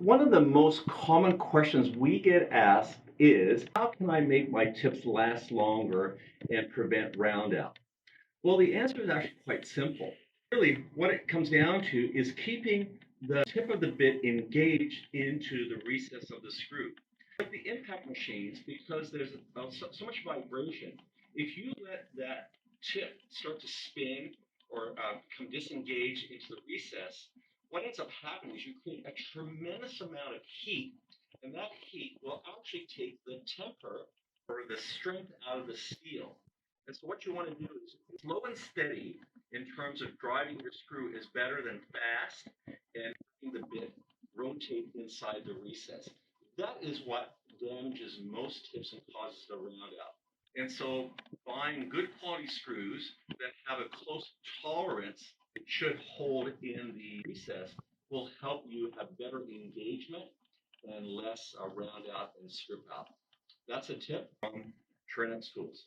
One of the most common questions we get asked is, how can I make my tips last longer and prevent round out? Well, the answer is actually quite simple. Really, what it comes down to is keeping the tip of the bit engaged into the recess of the screw. Like the impact machines, because there's so much vibration, if you let that tip start to spin or become disengaged into the recess, what ends up happening is you create a tremendous amount of heat, and that heat will actually take the temper or the strength out of the steel. And so what you want to do is slow and steady in terms of driving your screw is better than fast and making the bit rotate inside the recess. That is what damages most tips and causes the round out. And so buying good quality screws that have a close tolerance it should hold in the recess will help you have better engagement and less round out and strip out. That's a tip from Trinex Tools.